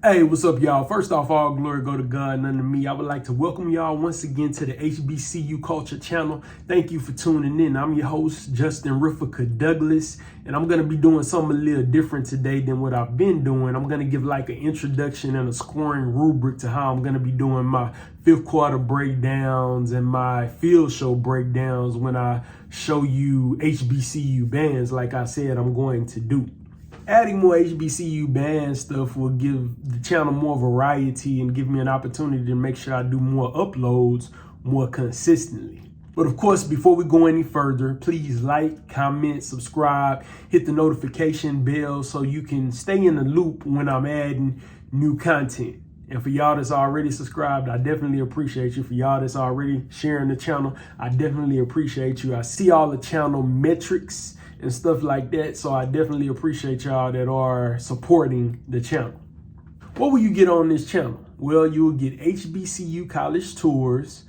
Hey, what's up, y'all? First off, all glory go to God, none to me. I would like to welcome y'all once again to the HBCU Culture Channel. Thank you for tuning in. I'm your host, Justin Riffica Douglas, and I'm going to be doing something a little different today than what I've been doing. I'm going to give like an introduction and a scoring rubric to how I'm going to be doing my fifth quarter breakdowns and my field show breakdowns when I show you HBCU bands like I said I'm going to do. Adding more HBCU band stuff will give the channel more variety and give me an opportunity to make sure I do more uploads more consistently. But of course, before we go any further, please like, comment, subscribe, hit the notification bell so you can stay in the loop when I'm adding new content. And for y'all that's already subscribed, I definitely appreciate you. For y'all that's already sharing the channel, I definitely appreciate you. I see all the channel metrics and stuff like that, so I definitely appreciate y'all that are supporting the channel. What will you get on this channel? Well, you will get HBCU college tours.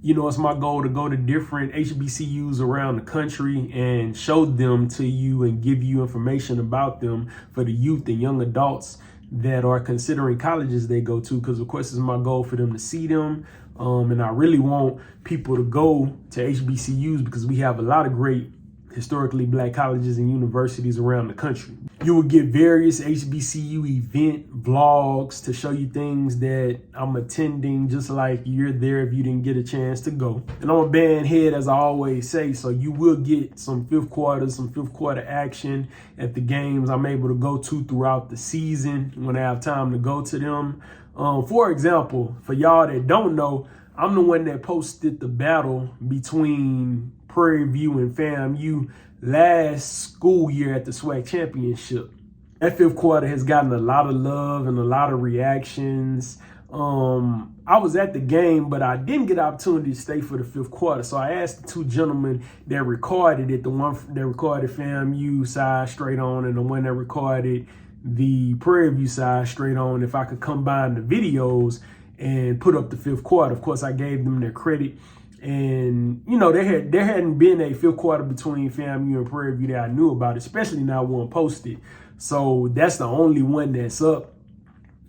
You know, it's my goal to go to different HBCUs around the country and show them to you and give you information about them for the youth and young adults that are considering colleges they go to, because of course it's my goal for them to see them. And I really want people to go to HBCUs because we have a lot of great historically black colleges and universities around the country. You will get various HBCU event vlogs to show you things that I'm attending, just like you're there if you didn't get a chance to go. And I'm a band head, as I always say, so you will get some fifth quarter action at the games I'm able to go to throughout the season when I have time to go to them. For example, for y'all that don't know, I'm the one that posted the battle between Prairie View and FAMU last school year at the SWAC Championship. That fifth quarter has gotten a lot of love and a lot of reactions. I was at the game, but I didn't get the opportunity to stay for the fifth quarter. So I asked the two gentlemen that recorded it, the one that recorded FAMU side straight on and the one that recorded the Prairie View side straight on, if I could combine the videos and put up the fifth quarter. Of course, I gave them their credit. And, you know, there hadn't been a fifth quarter between FAMU and Prairie View that I knew about, especially not one posted. So that's the only one that's up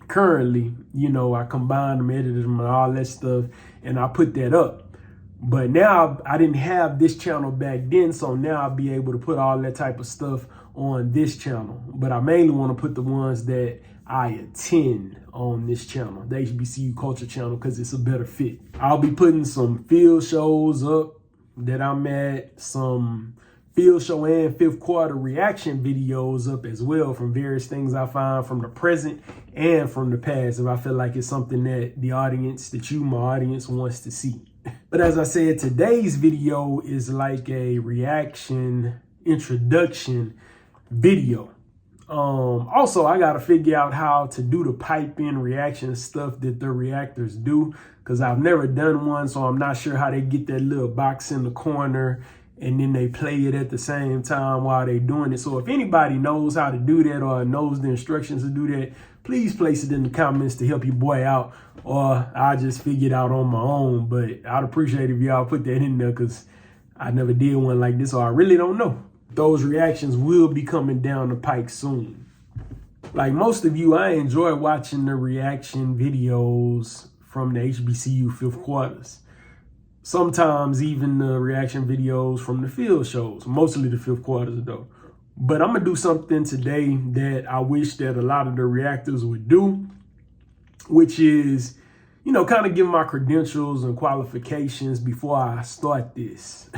currently. You know, I combined them, edited them and all that stuff, and I put that up. But now I didn't have this channel back then, so now I'll be able to put all that type of stuff on this channel. But I mainly want to put the ones that I attend on this channel, the HBCU Culture Channel, because it's a better fit. I'll be putting some field shows up that I'm at, some field show and fifth quarter reaction videos up as well from various things I find from the present and from the past, if I feel like it's something that the audience, my audience wants to see. But as I said, today's video is like a reaction introduction video. Also, I got to figure out how to do the pipe in reaction stuff that the reactors do, because I've never done one. So I'm not sure how they get that little box in the corner and then they play it at the same time while they're doing it. So if anybody knows how to do that or knows the instructions to do that, please place it in the comments to help your boy out, or I'll just figure it out on my own. But I'd appreciate if y'all put that in there, because I never did one like this, so I really don't know. Those reactions will be coming down the pike soon. Like most of you, I enjoy watching the reaction videos from the HBCU fifth quarters. Sometimes even the reaction videos from the field shows, mostly the fifth quarters though. But I'm gonna do something today that I wish that a lot of the reactors would do, which is, you know, kind of give my credentials and qualifications before I start this.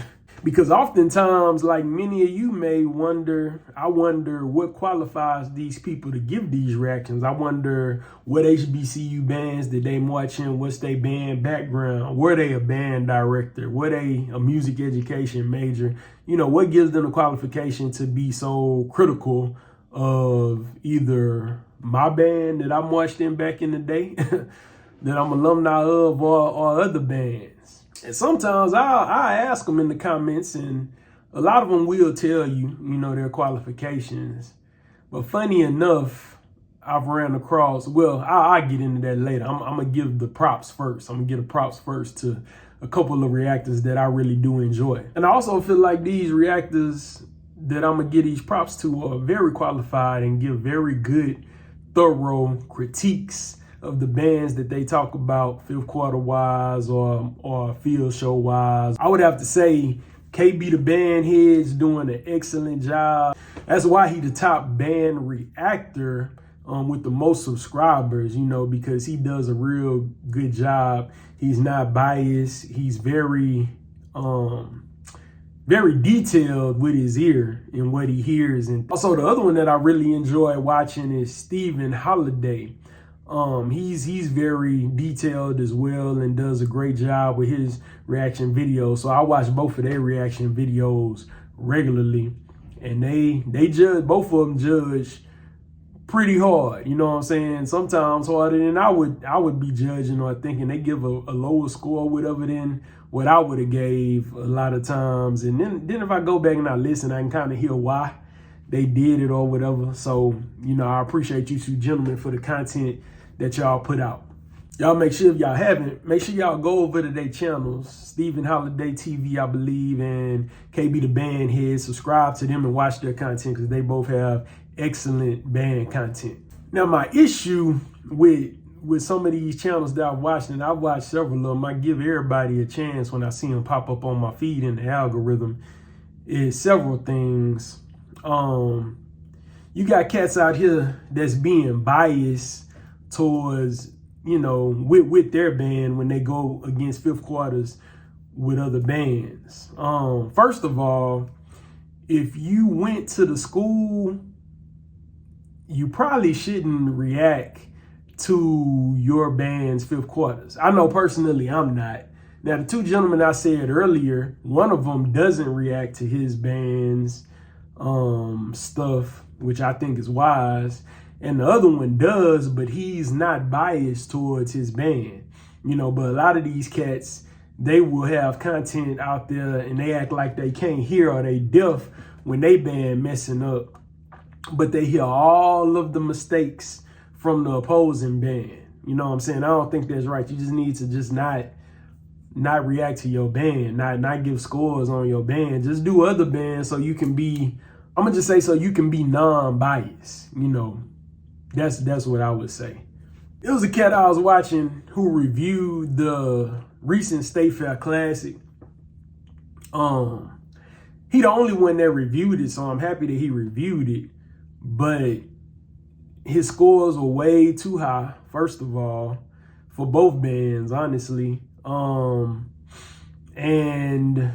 Because oftentimes, like many of you may wonder, I wonder what qualifies these people to give these reactions. I wonder what HBCU bands did they march in? What's their band background? Were they a band director? Were they a music education major? You know, what gives them the qualification to be so critical of either my band that I marched in back in the day that I'm alumni of, or other bands? And sometimes I ask them in the comments, and a lot of them will tell you, you know, their qualifications. But funny enough, I've ran across, well, I'll get into that later. I'm going to give the props first. I'm going to give the props first to a couple of reactors that I really do enjoy. And I also feel like these reactors that I'm going to give these props to are very qualified and give very good thorough critiques of the bands that they talk about fifth quarter wise or field show wise. I would have to say KB the band head's doing an excellent job. That's why he the top band reactor with the most subscribers, you know, because he does a real good job. He's not biased. He's very detailed with his ear and what he hears. And also the other one that I really enjoy watching is Stephen Holiday. He's very detailed as well and does a great job with his reaction videos. So I watch both of their reaction videos regularly, and they judge, both of them judge pretty hard. You know what I'm saying? Sometimes harder than I would be judging or thinking. They give a lower score or whatever than what I would have gave a lot of times. And then if I go back and I listen, I can kind of hear why they did it or whatever. So, you know, I appreciate you two gentlemen for the content that y'all put out. Y'all make sure, if y'all haven't, make sure y'all go over to their channels, Stephen Holiday TV, I believe, and KB the Band Head. Subscribe to them and watch their content because they both have excellent band content. Now, my issue with some of these channels that I've watched, and I've watched several of them, I give everybody a chance when I see them pop up on my feed in the algorithm, is several things. You got cats out here that's being biased towards, you know, with their band when they go against fifth quarters with other bands. First of all, if you went to the school, you probably shouldn't react to your band's fifth quarters. I know personally I'm not. Now, the two gentlemen I said earlier, one of them doesn't react to his band's stuff, which I think is wise. And the other one does, but he's not biased towards his band, you know. But a lot of these cats, they will have content out there and they act like they can't hear or they deaf when they band messing up. But they hear all of the mistakes from the opposing band. You know what I'm saying? I don't think that's right. You just need to just not react to your band, not give scores on your band. Just do other bands so you can be, I'm gonna just say, so you can be non-biased, you know. That's what I would say. It was a cat I was watching who reviewed the recent State Fair Classic. He the only one that reviewed it, so I'm happy that he reviewed it. But his scores were way too high, first of all, for both bands, honestly. And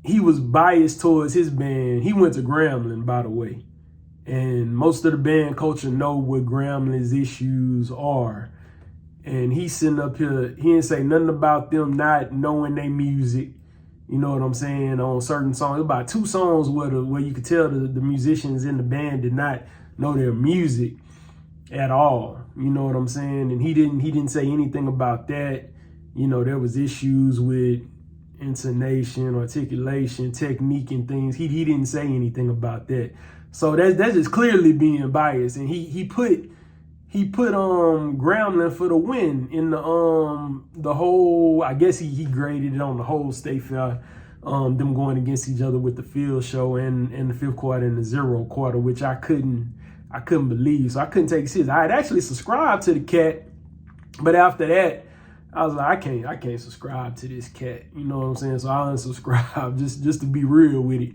he was biased towards his band. He went to Grambling, by the way. And most of the band culture know what Grambling's issues are. And he's sitting up here, he didn't say nothing about them not knowing their music. You know what I'm saying? On certain songs, about 2 songs where you could tell the musicians in the band did not know their music at all. You know what I'm saying? And he didn't say anything about that. You know, there was issues with intonation, articulation, technique, and things. He didn't say anything about that. So that's just clearly being biased. And he put Grambling for the win in the whole, I guess he graded it on the whole State Fair, them going against each other with the field show and the fifth quarter and the zero quarter, which I couldn't believe. So I couldn't take it serious. I had actually subscribed to the cat, but after that, I was like, I can't subscribe to this cat. You know what I'm saying? So I unsubscribed just to be real with it,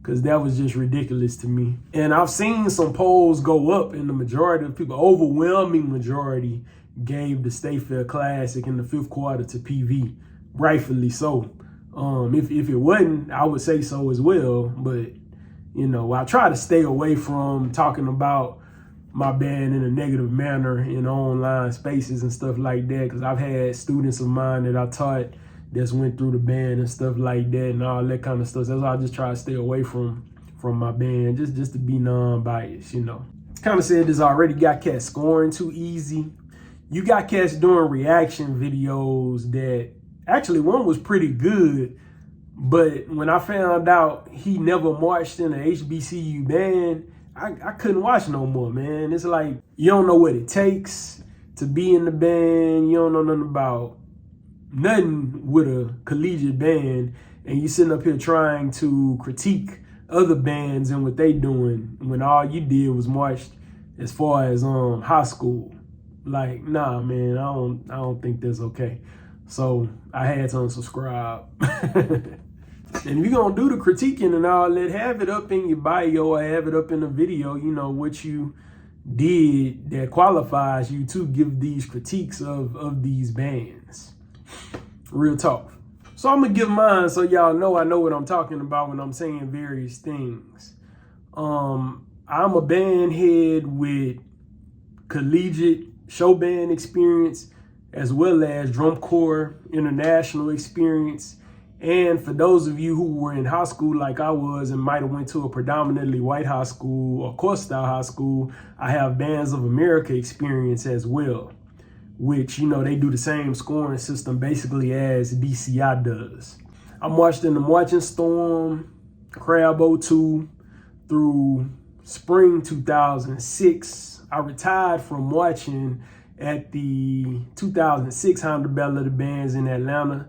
because that was just ridiculous to me. And I've seen some polls go up, and the majority of people, overwhelming majority, gave the State Fair Classic in the fifth quarter to PV, rightfully so. If it wasn't, I would say so as well. But, you know, I try to stay away from talking about my band in a negative manner in online spaces and stuff like that, because I've had students of mine that I taught that's went through the band and stuff like that and all that kind of stuff. That's why I just try to stay away from my band, just to be non-biased, you know. Kind of said this already, got cats scoring too easy. You got cats doing reaction videos that, actually one was pretty good, but when I found out he never marched in an HBCU band, I couldn't watch no more, man. It's like, you don't know what it takes to be in the band. You don't know nothing about nothing with a collegiate band, and you sitting up here trying to critique other bands and what they doing when all you did was marched as far as high school. Like, nah, man, I don't think that's okay. So I had to unsubscribe. And if you're gonna do the critiquing and all that, have it up in your bio or have it up in the video, you know, what you did that qualifies you to give these critiques of these bands. Real talk. So I'm gonna give mine so y'all know I know what I'm talking about when I'm saying various things. I'm a band head with collegiate show band experience as well as drum corps international experience. And for those of you who were in high school like I was and might have went to a predominantly white high school or course style high school, I have Bands of America experience as well, which, you know, they do the same scoring system basically as DCI does. I marched in the Marching Storm, Crab 02 through spring 2006. I retired from marching at the 2006 Hounds Battle of the Bands in Atlanta.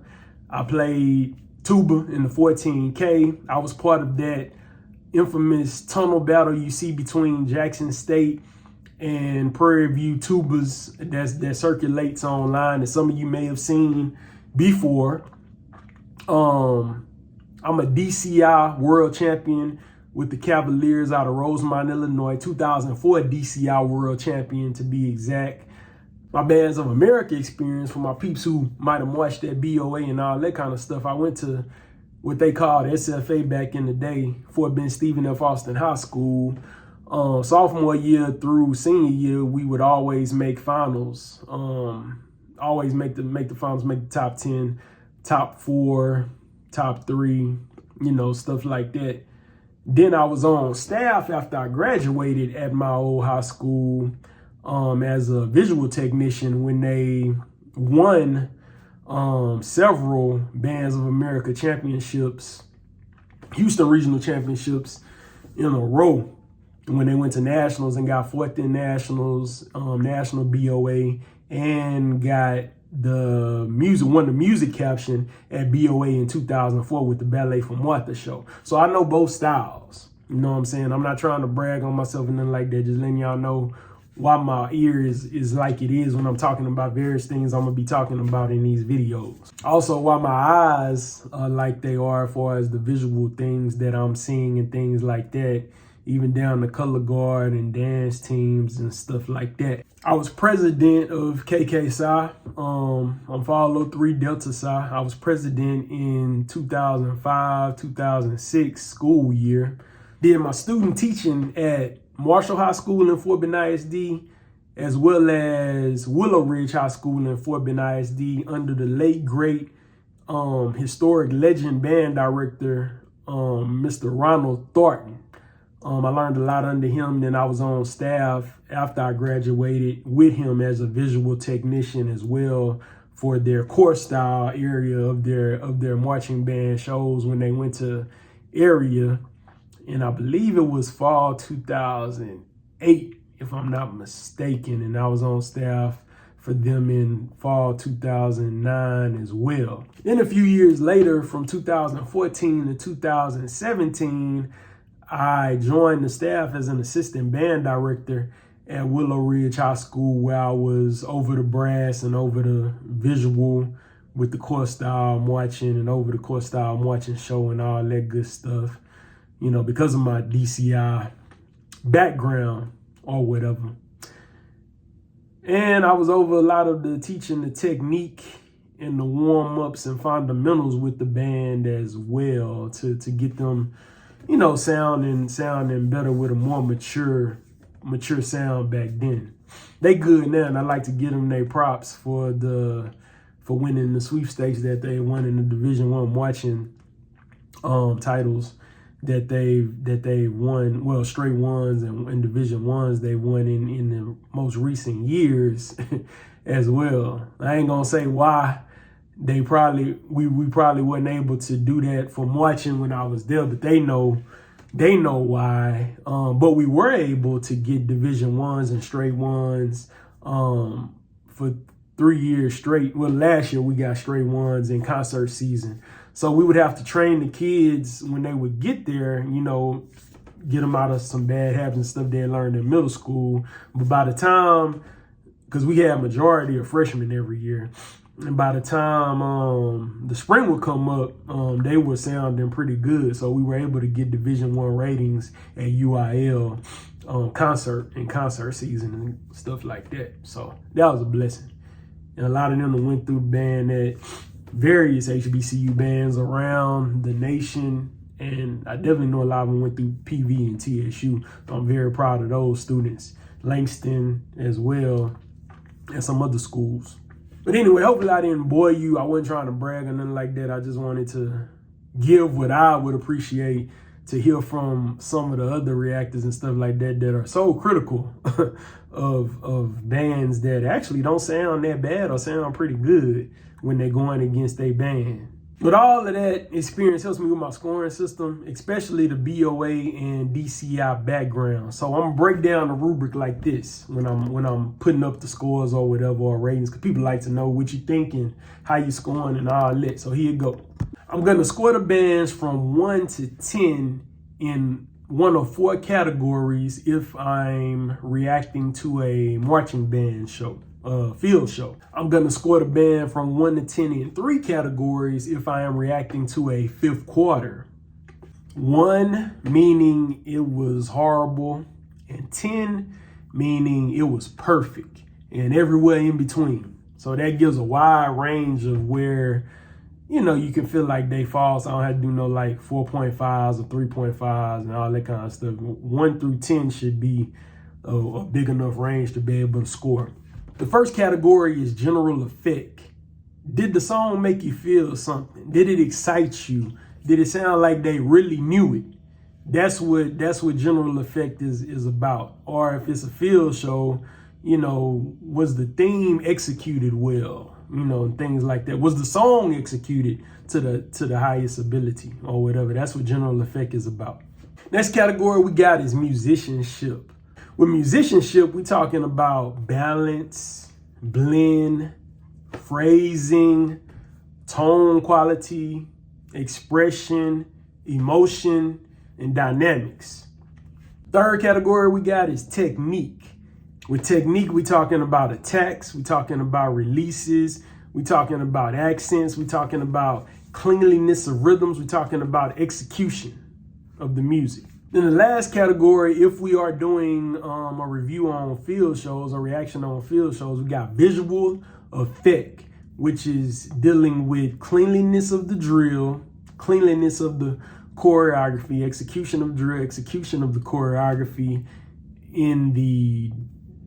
I played tuba in the 14K. I was part of that infamous tunnel battle you see between Jackson State and Prairie View tubas that circulates online that some of you may have seen before. I'm a DCI world champion with the Cavaliers out of Rosemont, Illinois, 2004 DCI world champion to be exact. My Bands of America experience, for my peeps who might have watched that BOA and all that kind of stuff, I went to what they called SFA back in the day, Fort Bend Stephen F. Austin High School. Sophomore year through senior year, we would always make finals. Always make the finals, make the top 10, top 4, top 3, you know, stuff like that. Then I was on staff after I graduated at my old high school as a visual technician when they won several Bands of America championships, Houston Regional Championships in a row. When they went to nationals and got fourth in nationals, national BOA, and got won the music caption at BOA in 2004 with the Ballet for Martha show. So I know both styles. You know what I'm saying? I'm not trying to brag on myself and nothing like that. Just letting y'all know why my ear is like it is when I'm talking about various things I'm gonna be talking about in these videos. Also, why my eyes are like they are as far as the visual things that I'm seeing and things like that, even down to color guard and dance teams and stuff like that. I was president of KK Psi. I'm 503 Delta Psi. I was president in 2005, 2006 school year. Did my student teaching at Marshall High School in Fort Bend ISD, as well as Willow Ridge High School in Fort Bend ISD under the late, great, historic legend band director, Mr. Ronald Thornton. I learned a lot under him. Then I was on staff after I graduated with him as a visual technician as well for their course style area of their marching band shows when they went to area. And I believe it was fall 2008, if I'm not mistaken. And I was on staff for them in fall 2009 as well. Then a few years later, from 2014 to 2017, I joined the staff as an assistant band director at Willow Ridge High School, where I was over the brass and over the visual with the course style marching and over the course style marching show and all that good stuff. You know, because of my DCI background or whatever. And I was over a lot of the teaching the technique and the warm-ups and fundamentals with the band as well to get them, you know, sounding better with a more mature sound back then. They good now, and I like to give them their props for winning the sweepstakes that they won in the Division I marching titles that they won, well, straight ones and Division Ones they won in the most recent years as well. I ain't gonna say why we probably wasn't able to do that for marching when I was there, but they know why. But we were able to get Division Ones and straight ones for 3 years straight. Well, last year we got straight ones in concert season. So we would have to train the kids when they would get there, you know, get them out of some bad habits and stuff they learned in middle school. But by the time, because we had a majority of freshmen every year, and by the time the spring would come up, they were sounding pretty good. So we were able to get Division I ratings at UIL concert season and stuff like that. So that was a blessing. And a lot of them went through band at various HBCU bands around the nation. And I definitely know a lot of them went through PV and TSU. So I'm very proud of those students. Langston as well, and some other schools. But anyway, hopefully I didn't bore you. I wasn't trying to brag or nothing like that. I just wanted to give what I would appreciate to hear from some of the other reactors and stuff like that that are so critical of bands that actually don't sound that bad or sound pretty good when they're going against a band. But all of that experience helps me with my scoring system, especially the BOA and DCI background. So I'm gonna break down the rubric like this when I'm putting up the scores or whatever, or ratings, because people like to know what you thinking, how you scoring and all that. So here you go. I'm gonna score the bands from 1 to 10 in one of 4 categories if I'm reacting to a marching band show. Field show. I'm gonna score the band from 1 to 10 in 3 categories if I am reacting to a 5th quarter. 1 meaning it was horrible, and 10 meaning it was perfect, and everywhere in between. So that gives a wide range of where, you know, you can feel like they fall. So I don't have to do no like 4.5s or 3.5s and all that kind of stuff. 1 through 10 should be a big enough range to be able to score. The first category is general effect. Did the song make you feel something? Did it excite you? Did it sound like they really knew it? That's what general effect is about. Or if it's a field show, you know, was the theme executed well? You know, and things like that. Was the song executed to the highest ability or whatever? That's what general effect is about. Next category we got is musicianship. With musicianship, we're talking about balance, blend, phrasing, tone quality, expression, emotion, and dynamics. Third category we got is technique. With technique, we're talking about attacks, we're talking about releases, we're talking about accents, we're talking about cleanliness of rhythms, we're talking about execution of the music. Then the last category, if we are doing a review on field shows or reaction on field shows, we got visual effect, which is dealing with cleanliness of the drill, cleanliness of the choreography, execution of drill, execution of the choreography in the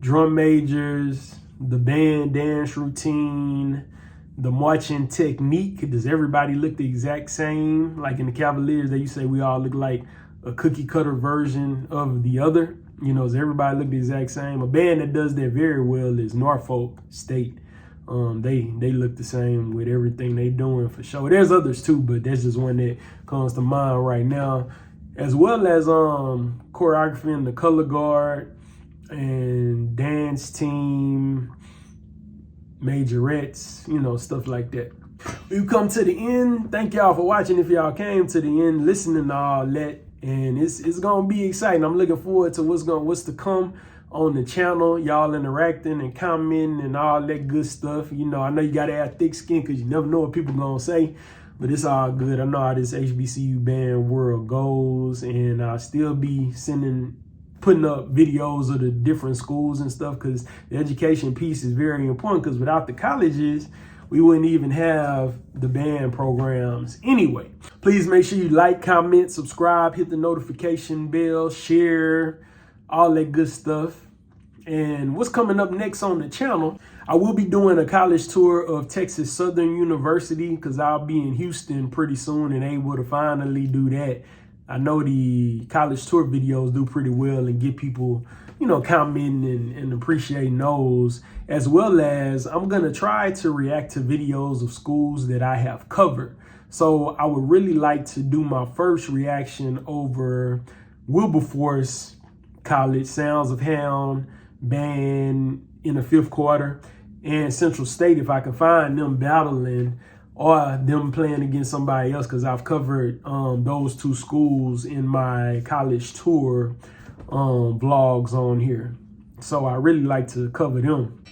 drum majors, the band dance routine, the marching technique. Does everybody look the exact same? Like in the Cavaliers, they used to say we all look like a cookie cutter version of the other. You know, does everybody look the exact same? A band that does that very well is Norfolk State. They look the same with everything they doing for sure. There's others too, but that's just one that comes to mind right now. As well as choreography in the color guard and dance team, majorettes, you know, stuff like that. We've come to the end. Thank y'all for watching. If y'all came to the end, listening to all that. And it's gonna be exciting. I'm looking forward to what's to come on the channel. Y'all interacting and commenting and all that good stuff. You know, I know you gotta have thick skin because you never know what people gonna say, but it's all good. I know how this HBCU band world goes, and I'll still be putting up videos of the different schools and stuff, because the education piece is very important, because without the colleges, we wouldn't even have the band programs anyway. Please make sure you like, comment, subscribe, hit the notification bell, share, all that good stuff. And what's coming up next on the channel, I will be doing a college tour of Texas Southern University, because I'll be in Houston pretty soon and able to finally do that. I know the college tour videos do pretty well and get people, you know, commenting and appreciating those, as well as I'm going to try to react to videos of schools that I have covered. So I would really like to do my first reaction over Wilberforce College, Sounds of Hound band in the 5th quarter, and Central State, if I can find them battling or them playing against somebody else, because I've covered those two schools in my college tour vlogs on here. So I really like to cover them.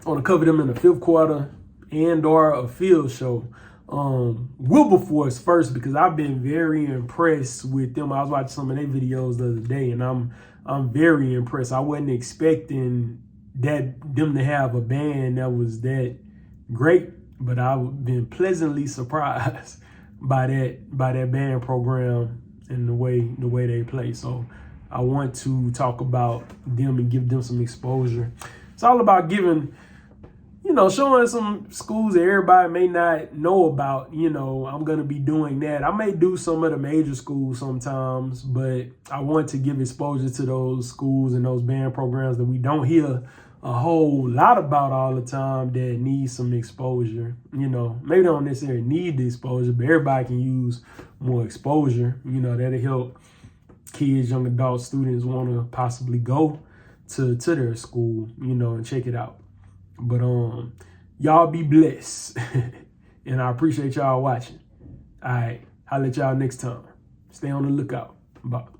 I want to cover them in the fifth quarter and or a field show. Wilberforce first, because I've been very impressed with them. I was watching some of their videos the other day, and I'm very impressed. I wasn't expecting them to have a band that was that great, but I've been pleasantly surprised by that band program and the way they play. So I want to talk about them and give them some exposure. It's all about giving, showing some schools that everybody may not know about. I'm going to be doing that. I may do some of the major schools sometimes, but I want to give exposure to those schools and those band programs that we don't hear a whole lot about all the time that need some exposure. Maybe they don't necessarily need the exposure, but everybody can use more exposure. That'll help kids, young adults, students want to possibly go to their school, and check it out. But y'all be blessed. And I appreciate y'all watching. All right, I'll let y'all next time. Stay on the lookout. Bye.